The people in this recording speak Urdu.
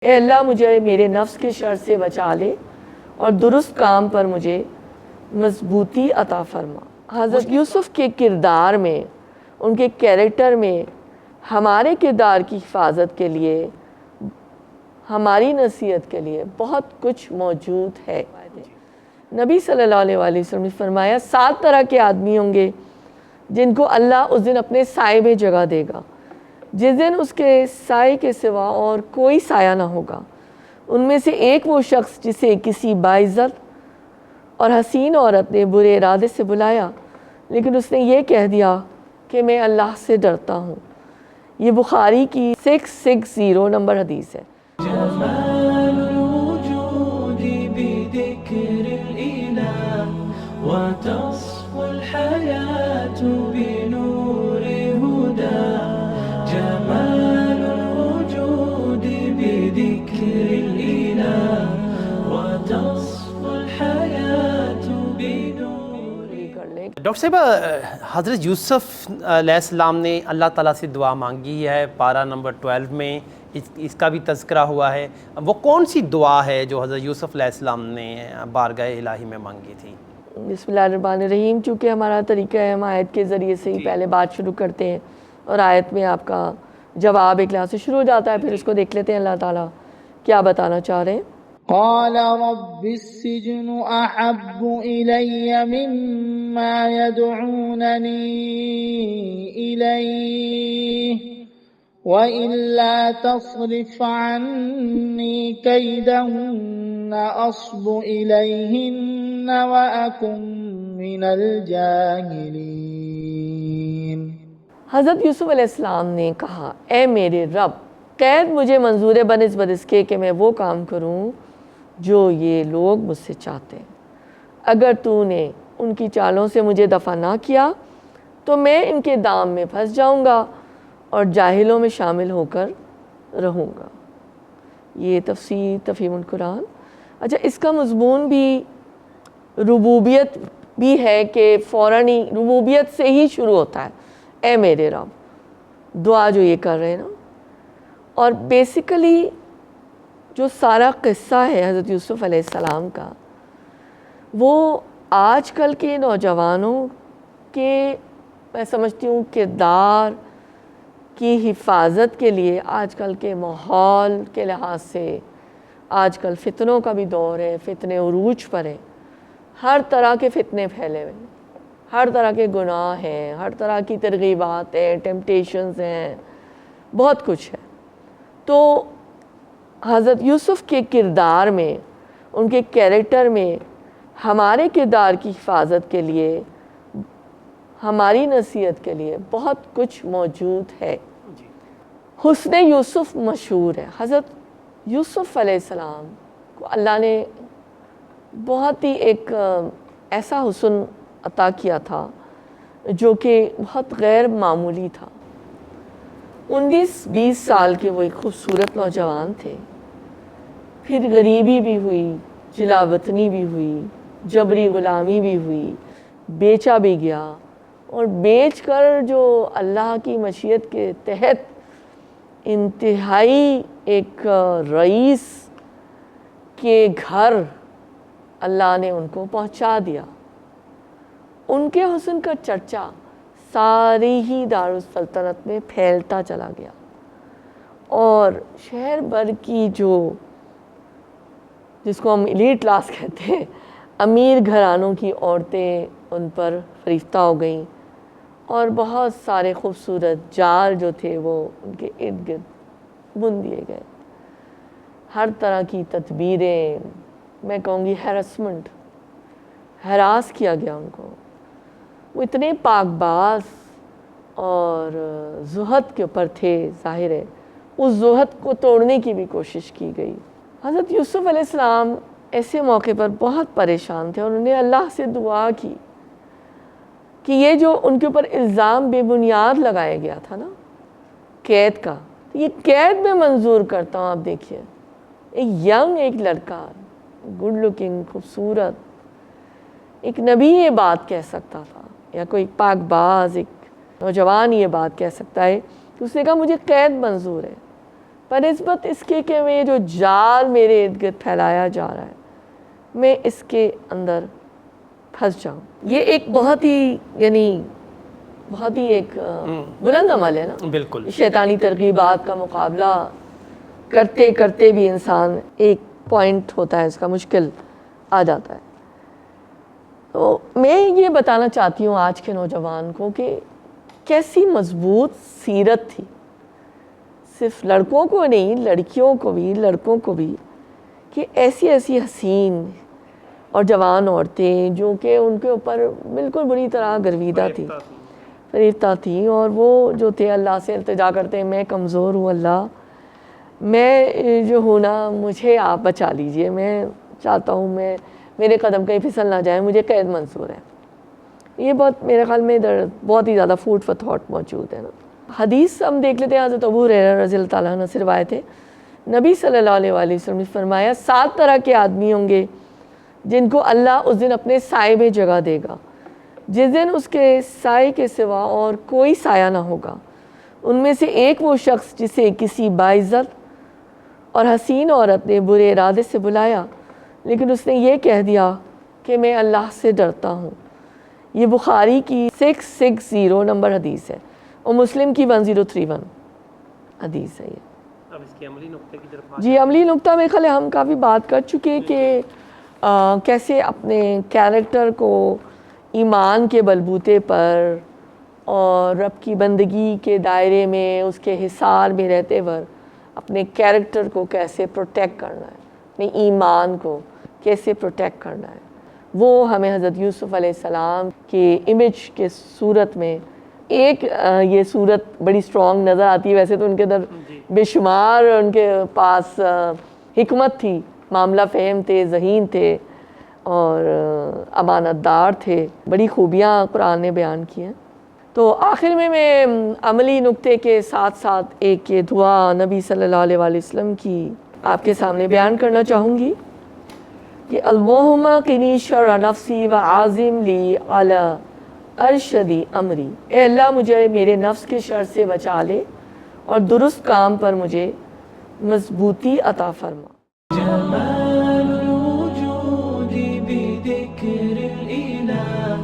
اے اللہ مجھے میرے نفس کے شر سے بچا لے اور درست کام پر مجھے مضبوطی عطا فرما۔ حضرت یوسف کے کردار میں، ان کے کیریکٹر میں ہمارے کردار کی حفاظت کے لیے، ہماری نصیحت کے لیے بہت کچھ موجود ہے۔ نبی صلی اللہ علیہ وسلم نے فرمایا 7 طرح کے آدمی ہوں گے جن کو اللہ اس دن اپنے سائے میں جگہ دے گا، جس دن اس کے سائے کے سوا اور کوئی سایہ نہ ہوگا۔ ان میں سے ایک وہ شخص جسے کسی باعزت اور حسین عورت نے برے ارادے سے بلایا لیکن اس نے یہ کہہ دیا کہ میں اللہ سے ڈرتا ہوں۔ یہ بخاری کی 660 نمبر حدیث ہے۔ جمال الوجود بذكر الإله وتصفو الحياة بنور هدى جمال الوجود بذكر الإله وتصفو الحياة بنور ڈاکٹر صاحبہ، حضرت یوسف علیہ السلام نے اللہ تعالیٰ سے دعا مانگی ہے، پارہ نمبر 12 میں اس کا بھی تذکرہ ہوا ہے۔ وہ کون سی دعا ہے جو حضرت یوسف علیہ السلام نے بارگاہ الہی میں مانگی تھی؟ بسم اللہ الرحمن الرحیم۔ چونکہ ہمارا طریقہ ہے ہم آیت کے ذریعے سے ہی پہلے بات شروع کرتے ہیں اور آیت میں آپ کا جواب ایک لحاظ سے شروع ہو جاتا ہے، پھر اس کو دیکھ لیتے ہیں اللہ تعالیٰ کیا بتانا چاہ رہے ہیں۔ قال رب السجن أحب إلي مما يدعونني إليه وإلا تصرف عني كيدهن أصب إليهن وأكن من الجاهلين۔ حضرت یوسف علیہ السلام نے کہا اے میرے رب، قید مجھے منظور ہے بنسبت اس کے کہ میں وہ کام کروں جو یہ لوگ مجھ سے چاہتے ہیں۔ اگر تو نے ان کی چالوں سے مجھے دفع نہ کیا تو میں ان کے دام میں پھنس جاؤں گا اور جاہلوں میں شامل ہو کر رہوں گا۔ یہ تفسیر تفہیم القرآن۔ اچھا، اس کا مضمون بھی ربوبیت بھی ہے کہ فوراً ہی ربوبیت سے ہی شروع ہوتا ہے، اے میرے رب، دعا جو یہ کر رہے ہیں نا۔ اور بیسیکلی جو سارا قصہ ہے حضرت یوسف علیہ السلام کا، وہ آج کل کے نوجوانوں کے میں سمجھتی ہوں کردار کی حفاظت کے لیے، آج کل کے ماحول کے لحاظ سے، آج کل فتنوں کا بھی دور ہے، فتنے عروج پر ہیں، ہر طرح کے فتنے پھیلے ہوئے ہیں، ہر طرح کے گناہ ہیں، ہر طرح کی ترغیبات ہیں، ٹیمپٹیشنز ہیں، بہت کچھ ہے۔ تو حضرت یوسف کے کردار میں، ان کے کیریکٹر میں ہمارے کردار کی حفاظت کے لیے، ہماری نصیحت کے لیے بہت کچھ موجود ہے۔ حسن یوسف مشہور ہے۔ حضرت یوسف علیہ السلام کو اللہ نے بہت ہی ایک ایسا حسن عطا کیا تھا جو کہ بہت غیر معمولی تھا۔ 19-20 سال کے وہ ایک خوبصورت نوجوان تھے، پھر غریبی بھی ہوئی، جلا وطنی بھی ہوئی، جبری غلامی بھی ہوئی، بیچا بھی گیا، اور بیچ کر جو اللہ کی مشیت کے تحت انتہائی ایک رئیس کے گھر اللہ نے ان کو پہنچا دیا۔ ان کے حسن کا چرچا ساری ہی دارالسلطنت میں پھیلتا چلا گیا، اور شہر بھر کی جو جس کو ہم ایلیٹ کلاس کہتے ہیں، امیر گھرانوں کی عورتیں ان پر فریفتہ ہو گئیں، اور بہت سارے خوبصورت جال جو تھے وہ ان کے ارد گرد بن دیے گئے۔ ہر طرح کی تدبیریں، میں کہوں گی ہیرسمنٹ، ہراس کیا گیا ان کو۔ وہ اتنے پاک باز اور زہد کے اوپر تھے، ظاہر ہے اس زہد کو توڑنے کی بھی کوشش کی گئی۔ حضرت یوسف علیہ السلام ایسے موقع پر بہت پریشان تھے اور انہوں نے اللہ سے دعا کی کہ یہ جو ان کے اوپر الزام بے بنیاد لگایا گیا تھا نا قید کا، یہ قید میں منظور کرتا ہوں۔ آپ دیکھیے ایک لڑکا، گڈ لکنگ، خوبصورت، ایک نبی یہ بات کہہ سکتا تھا، یا کوئی پاک باز ایک نوجوان یہ بات کہہ سکتا ہے کہ اس نے کہا مجھے قید منظور ہے، بنسبت اس کے کہ میں جو جال میرے ارد گرد پھیلایا جا رہا ہے میں اس کے اندر پھنس جاؤں. یہ ایک بہت ہی ایک بلند عمل ہے نا. بالکل. شیطانی ترغیبات کا مقابلہ کرتے کرتے بھی انسان ایک پوائنٹ ہوتا ہے اس کا مشکل آ جاتا ہے. تو میں یہ بتانا چاہتی ہوں آج کے نوجوان کو کہ کیسی مضبوط سیرت تھی، صرف لڑکوں کو نہیں لڑکیوں کو بھی لڑکوں کو بھی، کہ ایسی ایسی حسین اور جوان عورتیں جو کہ ان کے اوپر بالکل بری طرح گرویدہ تھی، فریفتہ تھیں، اور وہ جو تھے اللہ سے التجا کرتے ہیں میں کمزور ہوں، اللہ میں جو ہوں نا مجھے آپ بچا لیجئے، میں چاہتا ہوں میرے قدم کہیں پھسل نہ جائیں، مجھے قید منظور ہے. یہ بہت میرے خیال میں ادھر بہت ہی زیادہ فوڈ فار تھاٹ موجود ہے نا. حدیث ہم دیکھ لیتے ہیں. حضرت ابو ہریرہ رضی اللہ تعالیٰ عنہ سے روایت ہے، نبی صلی اللہ علیہ وآلہ وسلم نے فرمایا 7 طرح کے آدمی ہوں گے جن کو اللہ اس دن اپنے سائے میں جگہ دے گا، جس دن اس کے سائے کے سوا اور کوئی سایہ نہ ہوگا. ان میں سے ایک وہ شخص جسے کسی باعزت اور حسین عورت نے برے ارادے سے بلایا لیکن اس نے یہ کہہ دیا کہ میں اللہ سے ڈرتا ہوں. یہ بخاری کی 660 نمبر حدیث ہے اور مسلم کی 1031 حدیث ہے. یہ اب اس کے عملی نقطے کی طرف جی عملی نقطہ میں خیال ہم کافی بات کر چکے کہ کیسے اپنے کیریکٹر کو ایمان کے بلبوتے پر اور رب کی بندگی کے دائرے میں اس کے حصار میں رہتے ہوئے اپنے کیریکٹر کو کیسے پروٹیکٹ کرنا ہے، اپنے ایمان کو کیسے پروٹیکٹ کرنا ہے. وہ ہمیں حضرت یوسف علیہ السلام کی امیج کے صورت میں ایک یہ صورت بڑی سٹرونگ نظر آتی ہے. ویسے تو ان کے اندر بے شمار ان کے پاس حکمت تھی، معاملہ فہم تھے، ذہین تھے اور امانت دار تھے، بڑی خوبیاں قرآن نے بیان کی ہیں. تو آخر میں عملی نقطے کے ساتھ ساتھ ایک یہ دعا نبی صلی اللہ علیہ وآلہ وسلم کی آپ کے سامنے بیان کرنا چاہوں گی کہ اللہم قنی شر نفسی و عازم لی علی ارشدی امری. اے اللہ مجھے میرے نفس کے شر سے بچا لے اور درست کام پر مجھے مضبوطی عطا فرما. جمال الوجود بذكر الإله